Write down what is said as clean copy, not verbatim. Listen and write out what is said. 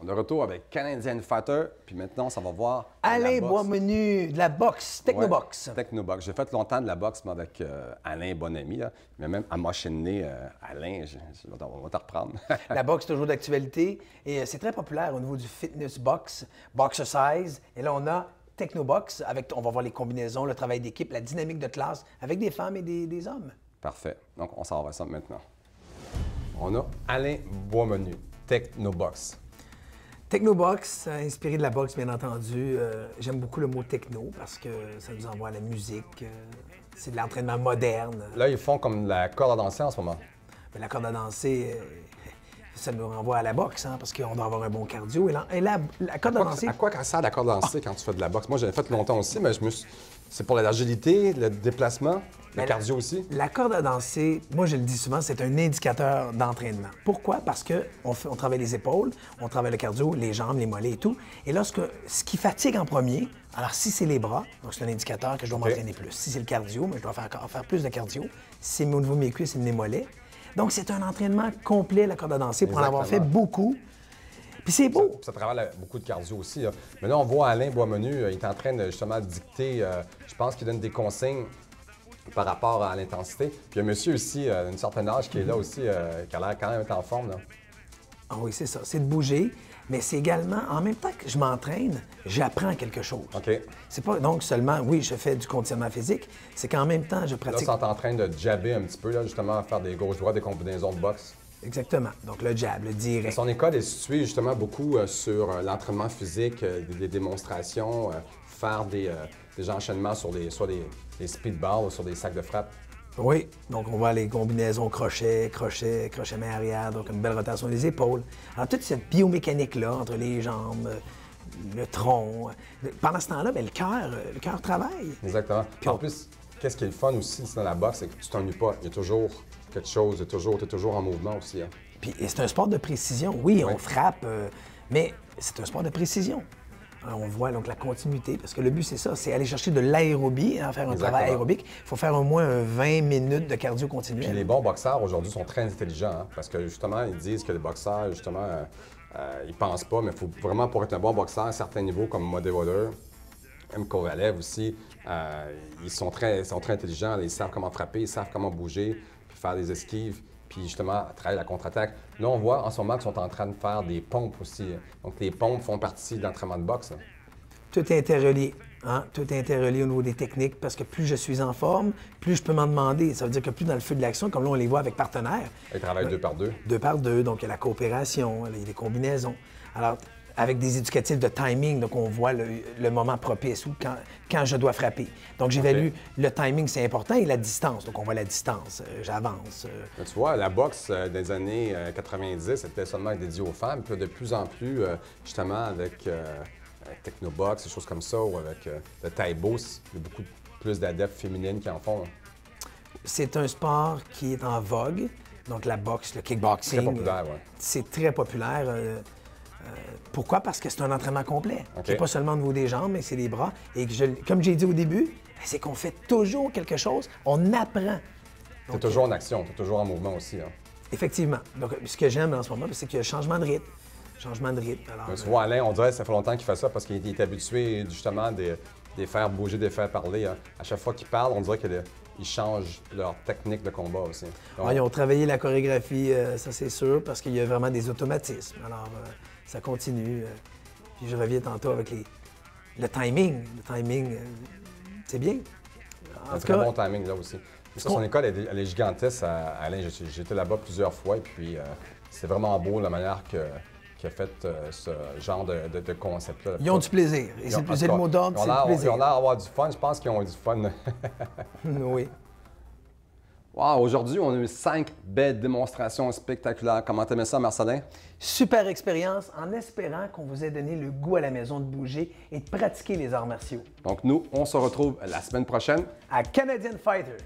On est de retour avec Canadian Fighter, puis maintenant, ça va voir Alain Boismenu, de la boxe, Technobox. Ouais, Technobox. J'ai fait longtemps de la boxe, moi, avec Alain, bon ami, là. Mais même à motionner Alain, on va te reprendre. La boxe, toujours d'actualité. Et c'est très populaire au niveau du fitness box, boxercise. Et là, on a Technobox, on va voir les combinaisons, le travail d'équipe, la dynamique de classe, avec des femmes et des hommes. Parfait. Donc, on s'en va ça maintenant. On a Alain Boismenu, Technobox. Technobox, inspiré de la boxe, bien entendu. J'aime beaucoup le mot techno parce que ça nous envoie à la musique. C'est de l'entraînement moderne. Là, ils font comme la corde à danser en ce moment. Mais la corde à danser, ça nous renvoie à la boxe, hein, parce qu'on doit avoir un bon cardio. Et la corde à danser... À quoi ça sert la corde à danser quand tu fais de la boxe? Moi, j'en ai fait longtemps aussi, mais c'est pour l'agilité, le déplacement, le cardio aussi. La corde à danser, moi je le dis souvent, c'est un indicateur d'entraînement. Pourquoi? Parce qu'on travaille les épaules, on travaille le cardio, les jambes, les mollets et tout. Et là, ce qui fatigue en premier, alors si c'est les bras, donc c'est un indicateur que je dois m'entraîner plus. Si c'est le cardio, mais je dois faire plus de cardio. Si c'est au niveau de mes cuisses et de mes mollets. Donc c'est un entraînement complet, la corde à danser, pour en avoir fait beaucoup. Puis c'est beau. Ça travaille beaucoup de cardio aussi. Là. Mais là, on voit Alain Boismenu, il est en train de justement dicter, je pense qu'il donne des consignes par rapport à l'intensité. Puis il y a un monsieur aussi, d'une certaine âge, qui est là aussi, qui a l'air quand même être en forme. Là. Ah oui, c'est ça. C'est de bouger, mais c'est également, en même temps que je m'entraîne, j'apprends quelque chose. OK. C'est pas donc seulement, oui, je fais du conditionnement physique, c'est qu'en même temps, je pratique... Là, tu es en train de jabber un petit peu, là, justement, à faire des gauches-droites, des combinaisons de boxe. Exactement. Donc le jab, le direct. Son école est située justement beaucoup sur l'entraînement physique, des démonstrations, faire des enchaînements sur soit des speedballs ou sur des sacs de frappe. Oui, donc on voit les combinaisons crochet, main arrière, donc une belle rotation des épaules. Alors toute cette biomécanique-là entre les jambes, le tronc. Pendant ce temps-là, bien, le cœur travaille. Exactement. Puis en plus, qu'est-ce qui est le fun aussi dans la boxe, c'est que tu t'ennuies pas. Il y a toujours quelque chose, tu es toujours en mouvement aussi. Hein. Puis c'est un sport de précision. Oui, on frappe, mais c'est un sport de précision. Alors, on voit donc la continuité, parce que le but, c'est ça, c'est aller chercher de l'aérobie, hein, faire un travail aérobique. Il faut faire au moins 20 minutes de cardio continuel. Puis les bons boxeurs aujourd'hui sont très intelligents, hein, parce que justement, ils disent que les boxeurs, justement, ils pensent pas, mais il faut vraiment, pour être un bon boxeur, à certains niveaux, comme Mayweather, M. Kovalev aussi, ils sont très intelligents, ils savent comment frapper, ils savent comment bouger, puis faire des esquives, puis justement travailler la contre-attaque. Là, on voit en ce moment qu'ils sont en train de faire des pompes aussi. Donc les pompes font partie de l'entraînement de boxe. Là. Tout est interrelié. Hein? Tout est interrelié au niveau des techniques, parce que plus je suis en forme, plus je peux m'en demander. Ça veut dire que plus dans le feu de l'action, comme là, on les voit avec partenaires. Ils travaillent 2 par 2. 2 par 2, donc il y a la coopération, il y a les combinaisons. Alors, avec des éducatifs de timing, donc on voit le moment propice ou quand je dois frapper. Donc j'évalue le timing, c'est important, et la distance. Donc on voit la distance, j'avance. Tu vois, la boxe des années 90, c'était seulement dédié aux femmes. Puis de plus en plus, justement, avec Technobox, des choses comme ça, ou avec le Taïbo, il y a beaucoup plus d'adeptes féminines qui en font. Hein. C'est un sport qui est en vogue. Donc la boxe, le kickboxing. Très populaire, oui. C'est très populaire. Pourquoi? Parce que c'est un entraînement complet. C'est pas seulement au niveau des jambes, mais c'est les bras. Et comme j'ai dit au début, c'est qu'on fait toujours quelque chose, on apprend. Tu es toujours en action, tu es toujours en mouvement aussi. Hein. Effectivement. Donc, ce que j'aime en ce moment, c'est qu'il y a changement de rythme. Changement de rythme. Alors, tu vois, Alain, on dirait que ça fait longtemps qu'il fait ça parce qu'il est habitué justement de les faire bouger, de les faire parler. Hein. À chaque fois qu'ils parlent, on dirait qu'ils changent leur technique de combat aussi. Donc... ils ont travaillé la chorégraphie, ça c'est sûr, parce qu'il y a vraiment des automatismes. Alors, ça continue. Puis je reviens tantôt avec le timing. Le timing, c'est bien. C'est un très bon timing là aussi. Ça, son école, elle est gigantesque. Alain, j'étais là-bas plusieurs fois et puis c'est vraiment beau la manière qui a fait ce genre de concept-là. Ils ont du plaisir. Et c'est le mot d'ordre, c'est le plaisir. Ils ont l'air d'avoir du fun. Je pense qu'ils ont du fun. Oui. Wow, aujourd'hui, on a eu 5 belles démonstrations spectaculaires. Comment t'aimais ça, Marcelin? Super expérience, en espérant qu'on vous ait donné le goût à la maison de bouger et de pratiquer les arts martiaux. Donc nous, on se retrouve la semaine prochaine à Canadian Fighter.